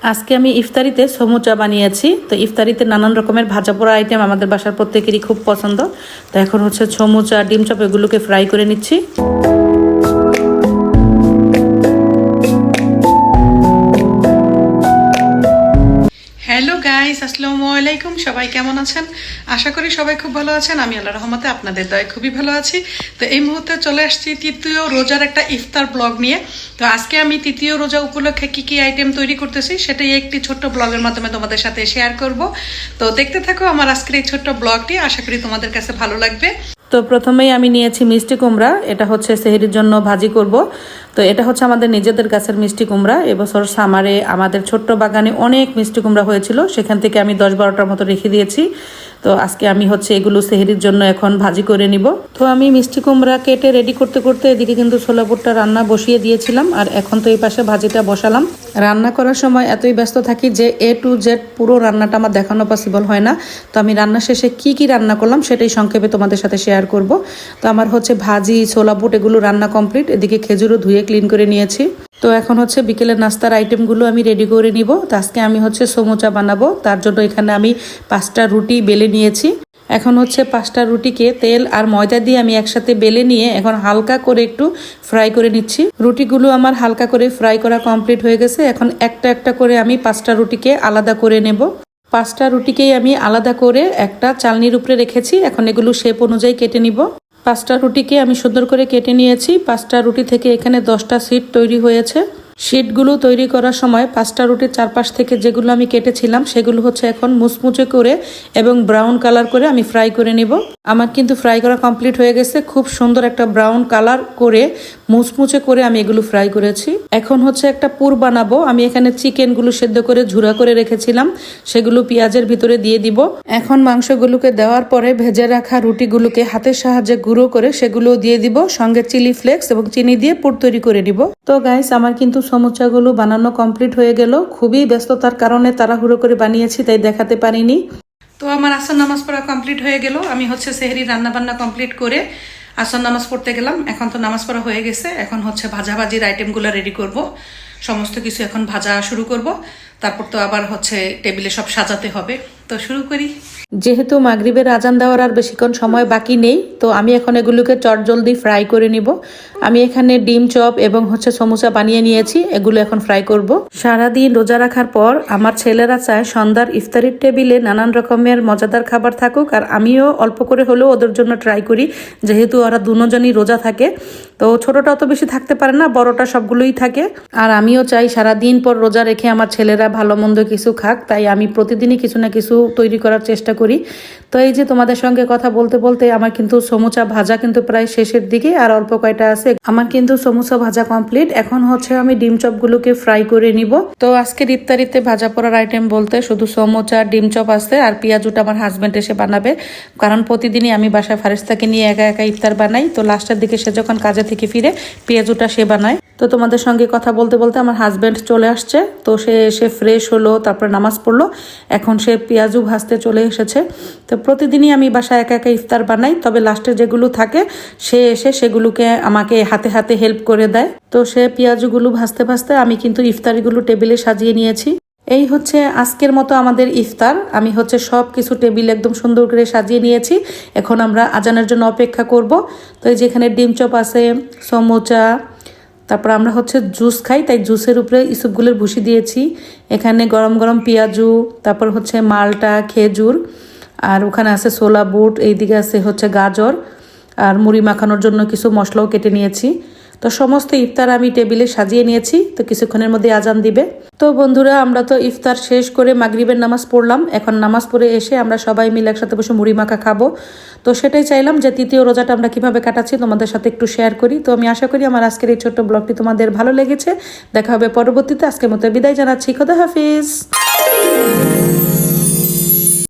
আজকে আমি ইফতারিতে সমুচা বানিয়েছি। তো ইফতারিতে নানান রকমের ভাজা পোড়া আইটেম আমাদের বাসার প্রত্যেকেরই খুব পছন্দ। তো এখন হচ্ছে সমুচা, ডিম চপ এগুলোকে ফ্রাই করে নিচ্ছি। হ্যালো গাইস, আসসালামু আলাইকুম। সবাই কেমন আছেন? আশা করি সবাই খুব ভালো আছেন। আমি আল্লাহর রহমতে আপনাদের দয়ায় খুবই ভালো আছি। তো এই মুহূর্তে চলে আসছি তৃতীয় রোজার একটা ইফতার ব্লগ নিয়ে। তো আজকে আমি তৃতীয় রোজা উপলক্ষে কি কি আইটেম তৈরি করতেছি সেটাই একটি ছোট্ট ব্লগের মাধ্যমে তোমাদের সাথে শেয়ার করব। তো দেখতে থাকো আমার আজকের এই ছোট্ট ব্লগটি, আশা করি তোমাদের কাছে ভালো লাগবে। তো প্রথমেই আমি নিয়েছি মিষ্টি কুমড়া। এটা হচ্ছে সেহরির জন্য ভাজি করব। তো এটা হচ্ছে আমাদের নিজেদের গাছের মিষ্টি কুমড়া। এবছর সামারে আমাদের ছোট্ট বাগানে অনেক মিষ্টি কুমড়া হয়েছিল, সেখান থেকে আমি 10-12টার মতো রেখে দিয়েছি। তো আজকে আমি হচ্ছে এগুলো সেহরির জন্য এখন ভাজি করে নিব। তো আমি মিষ্টি কুমড়া কেটে রেডি করতে করতে এদিকে কিন্তু ছোলা বুটটা রান্না বসিয়ে দিয়েছিলাম, আর এখন তো এই পাশে ভাজিটা বসালাম। রান্না করার সময় এতই ব্যস্ত থাকি যে A to Z পুরো রান্নাটা আমার দেখানো পসিবল হয় না। তো আমি রান্না শেষে কি কি রান্না করলাম সেটাই সংক্ষেপে তোমাদের সাথে শেয়ার করব। তো আমার হচ্ছে ভাজি, ছোলা বুট এগুলো রান্না কমপ্লিট। এদিকে খেজুরও ধুয়ে ক্লিন করে নিয়েছি। তো এখন হচ্ছে বিকেলের নাস্তার আইটেমগুলো আমি রেডি করে নিব। তো আজকে আমি হচ্ছে সমুচা বানাবো, তার জন্য এখানে আমি 5টা রুটি বেলে নিয়েছি। এখন হচ্ছে 5টা রুটিকে তেল আর ময়দা দিয়ে আমি একসাথে বেলে নিয়ে এখন হালকা করে একটু ফ্রাই করে নিচ্ছি। রুটিগুলো আমার হালকা করে ফ্রাই করা কমপ্লিট হয়ে গেছে। এখন একটা একটা করে আমি 5টা রুটিকে আলাদা করে নেব। 5টা রুটিকেই আমি আলাদা করে একটা চালনির উপরে রেখেছি। এখন এগুলো শেপ অনুযায়ী কেটে নিব। 5টা রুটিকে আমি সুন্দর করে কেটে নিয়েছি। 5টা রুটি থেকে এখানে 10টা সিট তৈরি হয়েছে। শিটগুলো তৈরি করার সময় 5টা রুটির চারপাশ থেকে যেগুলো আমি কেটেছিলাম সেগুলো হচ্ছে এখন মুচমুচে করে এবং ব্রাউন কালার করে আমি ফ্রাই করে নিব। আমার কিন্তু ফ্রাই করা কমপ্লিট হয়ে গেছে। খুব সুন্দর একটা ব্রাউন কালার করে মুচমুচে করে আমি এগুলো ফ্রাই করেছি। এখন হচ্ছে একটা পুর বানাবো। আমি এখানে চিকেনগুলো সেদ্ধ করে ঝুরা করে রেখেছিলাম, সেগুলো পেঁয়াজের ভিতরে দিয়ে দিব। এখন মাংসগুলোকে দেওয়ার পরে ভেজে রাখা রুটিগুলোকে হাতের সাহায্যে গুঁড়ো করে সেগুলো দিয়ে দিব, সঙ্গে চিলি ফ্লেক্স এবং চিনি দিয়ে পুর তৈরি করে দিব। তো গাইস, আমার কিন্তু সমুচাগুলো বানানো কমপ্লিট হয়ে গেল। খুবই ব্যস্ততার কারণে তাড়াহুড়ো করে বানিয়েছি, তাই দেখাতে পারিনি। তো আমার আসর নামাজ পড়া কমপ্লিট হয়ে গেল। আমি হচ্ছে সেহরি রান্না বান্না কমপ্লিট করে আসর নামাজ পড়তে গেলাম। এখন তো নামাজ পড়া হয়ে গেছে। এখন হচ্ছে ভাজাভাজির আইটেমগুলো রেডি করব। সমস্ত কিছু এখন ভাজা শুরু করব। তারপর তো আবার হচ্ছে টেবিলে সব সাজাতে হবে। তো শুরু করি। যেহেতু মাগরিবের আজান দেওয়ার আর বেশিক্ষণ সময় বাকি নেই, তো আমি এখন এগুলোকে চটজলদি ফ্রাই করে নিব। আমি এখানে ডিম চপ এবং হচ্ছে সমুচা বানিয়ে নিয়েছি, এগুলো এখন ফ্রাই করব। সারাদিন রোজা রাখার পর আমার ছেলেরা চায় সন্ধ্যার ইফতারির টেবিলে নানান রকমের মজাদার খাবার থাকুক, আর আমিও অল্প করে হলেও ওদের জন্য ট্রাই করি, যেহেতু ওরা দুজনই রোজা থাকে। তো ছোটটা অত বেশি থাকতে পারে না, বড়টা সবগুলোই থাকে। আর আমিও চাই সারাদিন পর রোজা রেখে আমার ছেলেরা ভালো মন্দ কিছু খাক, তাই আমি প্রতিদিনই কিছু না কিছু তৈরি করার চেষ্টা করি। তো এই যে তোমাদের সঙ্গে কথা বলতে বলতে আমার কিন্তু সমুচা ভাজা কিন্তু প্রায় শেষের দিকে, আর অল্প কয়টা আছে। আমার কিন্তু সমুচা ভাজা কমপ্লিট। এখন হচ্ছে আমি ডিম চপগুলোকে ফ্রাই করে নিব। তো আজকের ইফতারিতে ভাজা পড়ার আইটেম বলতে শুধু সমুচা, ডিম চপ আছে, আর পেঁয়াজুটা আমার হাজব্যান্ড এসে বানাবে। কারণ প্রতিদিনই আমি বাসায় ফারিস্তাকে নিয়ে একা একা ইফতার বানাই। তো লাস্টের দিকে সে যখন কাজে থেকে ফিরে পেঁয়াজুটা সে বানায়। তো তোমাদের সঙ্গে কথা বলতে বলতে আমার হাজব্যান্ড চলে আসছে। তো সে এসে ফ্রেশ হলো, তারপরে নামাজ পড়লো। এখন সে পেঁয়াজু ভাজতে চলে এসেছে। তো প্রতিদিনই আমি বাসায় একা একা ইফতার বানাই, তবে লাস্টে যেগুলো থাকে সে এসে সেগুলোকে আমাকে হাতে হাতে হেল্প করে দেয়। তো সে পেঁয়াজুগুলো ভাজতে ভাজতে আমি কিন্তু ইফতারিগুলো টেবিলে সাজিয়ে নিয়েছি। এই হচ্ছে আজকের মতো আমাদের ইফতার। আমি হচ্ছে সব কিছু টেবিল একদম সুন্দর করে সাজিয়ে নিয়েছি। এখন আমরা আজানের জন্য অপেক্ষা করব। তো এই যেখানে ডিম চপ আছে, সমুচা, তারপর আমরা হচ্ছে জুস খাই, তাই জুসের উপরে ইসুপগুলোর ভুসি দিয়েছি। এখানে গরম গরম পেঁয়াজু, তারপর হচ্ছে মালটা, খেজুর, আর ওখানে আছে ছোলা বুট, এইদিকে আছে হচ্ছে গাজর, আর মুড়ি মাখানোর জন্য কিছু মশলাও কেটে নিয়েছি। তো সমস্ত ইফতার আমি টেবিলে সাজিয়ে নিয়েছি। তো কিছুক্ষণের মধ্যে আজান দিবে। তো বন্ধুরা, আমরা তো ইফতার শেষ করে মাগরিবের নামাজ পড়লাম। এখন নামাজ পড়ে এসে আমরা সবাই মিলে একসাথে বসে মুড়ি মাখা খাবো। তো সেটাই চাইলাম যে তৃতীয় রোজাটা আমরা কিভাবে কাটাচ্ছি তোমাদের সাথে একটু শেয়ার করি। তো আমি আশা করি আমার আজকের এই ছোট্ট ব্লগটি তোমাদের ভালো লেগেছে। দেখা হবে পরবর্তীতে। আজকের মতো বিদায় জানাচ্ছি। খোদা হাফিজ।